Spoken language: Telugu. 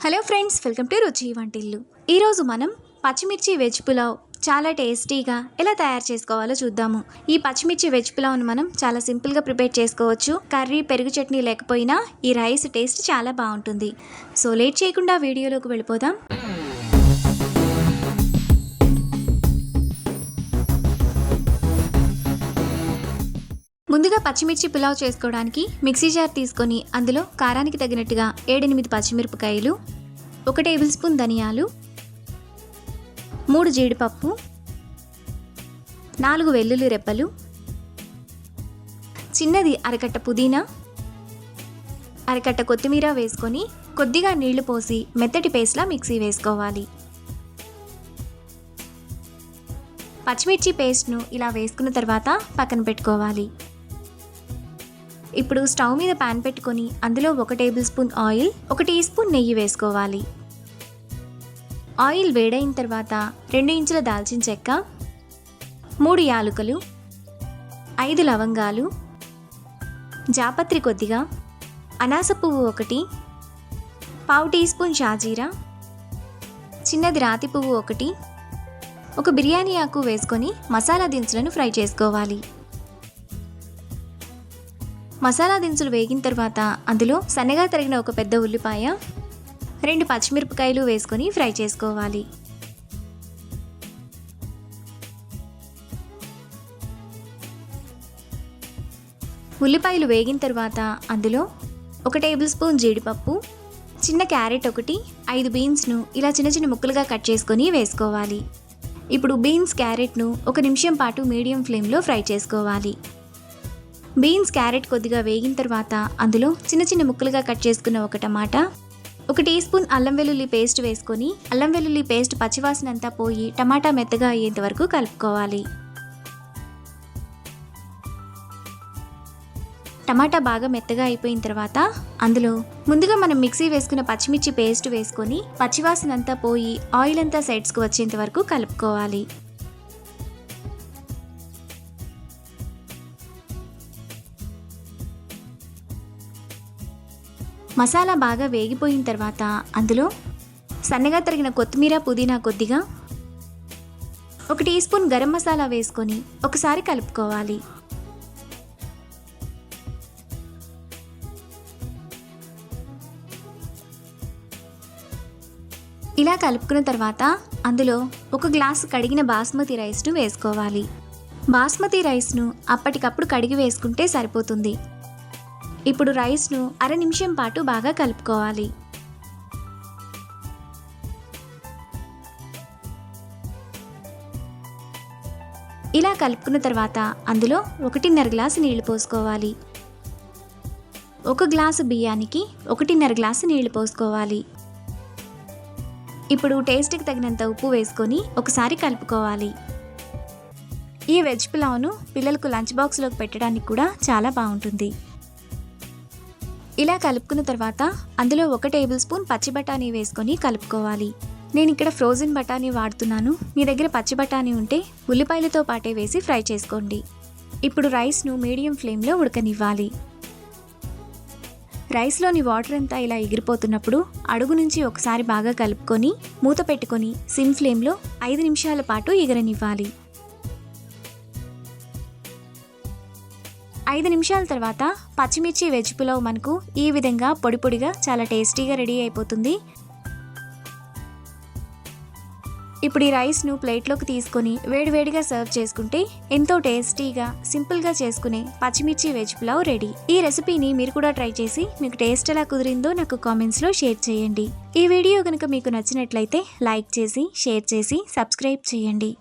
హలో ఫ్రెండ్స్, వెల్కమ్ టు రుచి వంటిల్లు. ఈరోజు మనం పచ్చిమిర్చి వెజ్ పులావ్ చాలా టేస్టీగా ఎలా తయారు చేసుకోవాలో చూద్దాము. ఈ పచ్చిమిర్చి వెజ్ పులావ్ను మనం చాలా సింపుల్గా ప్రిపేర్ చేసుకోవచ్చు. కర్రీ, పెరుగు చట్నీ లేకపోయినా ఈ రైస్ టేస్ట్ చాలా బాగుంటుంది. సో లేట్ చేయకుండా వీడియోలోకి వెళ్ళిపోదాం. ముందుగా పచ్చిమిర్చి పులావ్ చేసుకోవడానికి మిక్సీ జార్ తీసుకొని అందులో కారానికి తగినట్టుగా 7-8 పచ్చిమిరపకాయలు, 1 టేబుల్ స్పూన్ ధనియాలు, 3 జీడిపప్పు, 4 వెల్లుల్లి రెబ్బలు, చిన్నది అరకట్ట పుదీనా, అరకట్ట కొత్తిమీర వేసుకొని కొద్దిగా నీళ్లు పోసి మెత్తటి పేస్ట్లా మిక్సీ వేసుకోవాలి. పచ్చిమిర్చి పేస్ట్ను ఇలా వేసుకున్న తర్వాత పక్కన పెట్టుకోవాలి. ఇప్పుడు స్టవ్ మీద పాన్ పెట్టుకొని అందులో 1 tablespoon oil, 1 teaspoon నెయ్యి వేసుకోవాలి. ఆయిల్ వేడైన తర్వాత 2 ఇంచుల దాల్చిన చెక్క, 3 యాలకులు, 5 లవంగాలు, జాపత్రి కొద్దిగా, అనాస పువ్వు 1, పావు టీ స్పూన్ షాజీరా, చిన్నది రాతి పువ్వు 1, 1 బిర్యానీ ఆకు వేసుకొని మసాలా దినుసులను ఫ్రై చేసుకోవాలి. మసాలా దినుసులు వేగిన తర్వాత అందులో సన్నగా తరిగిన 1 పెద్ద ఉల్లిపాయ, 2 పచ్చిమిరపకాయలు వేసుకొని ఫ్రై చేసుకోవాలి. ఉల్లిపాయలు వేగిన తర్వాత అందులో 1 టేబుల్ స్పూన్ జీడిపప్పు, చిన్న క్యారెట్ 1, 5 బీన్స్ను ఇలా చిన్న చిన్న ముక్కలుగా కట్ చేసుకొని వేసుకోవాలి. ఇప్పుడు బీన్స్, క్యారెట్ను 1 నిమిషం పాటు మీడియం ఫ్లేమ్లో ఫ్రై చేసుకోవాలి. బీన్స్, క్యారెట్ కొద్దిగా వేగిన తర్వాత అందులో చిన్న చిన్న ముక్కలుగా కట్ చేసుకున్న 1 టమాటా, 1 టీ స్పూన్ అల్లం వెల్లుల్లి పేస్ట్ వేసుకొని అల్లం వెల్లుల్లి పేస్ట్ పచ్చివాసన అంతా పోయి టమాటా మెత్తగా అయ్యేంత వరకు కలుపుకోవాలి. టమాటా బాగా మెత్తగా అయిపోయిన తర్వాత అందులో ముందుగా మనం మిక్సీ వేసుకున్న పచ్చిమిర్చి పేస్ట్ వేసుకొని పచ్చివాసన అంతా పోయి ఆయిల్ అంతా సైడ్స్కి వచ్చేంత వరకు కలుపుకోవాలి. మసాలా బాగా వేగిపోయిన తర్వాత అందులో సన్నగా తరిగిన కొత్తిమీర, పుదీనా కొద్దిగా, 1 టీ స్పూన్ గరం మసాలా వేసుకొని ఒకసారి కలుపుకోవాలి. ఇలా కలుపుకున్న తర్వాత అందులో 1 గ్లాసు కడిగిన బాస్మతి రైస్ను వేసుకోవాలి. బాస్మతి రైస్ను అప్పటికప్పుడు కడిగి వేసుకుంటే సరిపోతుంది. ఇప్పుడు రైస్ను 1/2 నిమిషం పాటు బాగా కలుపుకోవాలి. ఇలా కలుపుకున్న తర్వాత అందులో 1.5 గ్లాసు నీళ్లు పోసుకోవాలి. 1 గ్లాసు బియ్యానికి 1.5 గ్లాసు నీళ్లు పోసుకోవాలి. ఇప్పుడు టేస్ట్కి తగినంత ఉప్పు వేసుకొని ఒకసారి కలుపుకోవాలి. ఈ వెజ్ పులావ్ను పిల్లలకు లంచ్ బాక్స్లోకి పెట్టడానికి కూడా చాలా బాగుంటుంది. ఇలా కలుపుకున్న తర్వాత అందులో 1 టేబుల్ స్పూన్ పచ్చి బఠానీ వేసుకొని కలుపుకోవాలి. నేను ఇక్కడ ఫ్రోజన్ బఠానీ వాడుతున్నాను. మీ దగ్గర పచ్చి బఠానీ ఉంటే ఉల్లిపాయలతో పాటే వేసి ఫ్రై చేసుకోండి. ఇప్పుడు రైస్ను మీడియం ఫ్లేమ్లో ఉడకనివ్వాలి. రైస్లోని వాటర్ అంతా ఇలా ఎగిరిపోతున్నప్పుడు అడుగు నుంచి ఒకసారి బాగా కలుపుకొని మూత పెట్టుకొని సిమ్ ఫ్లేమ్లో 5 నిమిషాల పాటు ఎగరనివ్వాలి. 5 నిమిషాల తర్వాత పచ్చిమిర్చి వెజ్ పులావ్ మనకు ఈ విధంగా పొడి పొడిగా చాలా టేస్టీగా రెడీ అయిపోతుంది. ఇప్పుడు ఈ రైస్ను ప్లేట్లోకి తీసుకొని వేడివేడిగా సర్వ్ చేసుకుంటే ఎంతో టేస్టీగా సింపుల్గా చేసుకునే పచ్చిమిర్చి వెజ్ పులావ్ రెడీ. ఈ రెసిపీని మీరు కూడా ట్రై చేసి మీకు టేస్ట్ ఎలా కుదిరిందో నాకు కామెంట్స్లో షేర్ చేయండి. ఈ వీడియో కనుక మీకు నచ్చినట్లయితే లైక్ చేసి, షేర్ చేసి, సబ్స్క్రైబ్ చేయండి.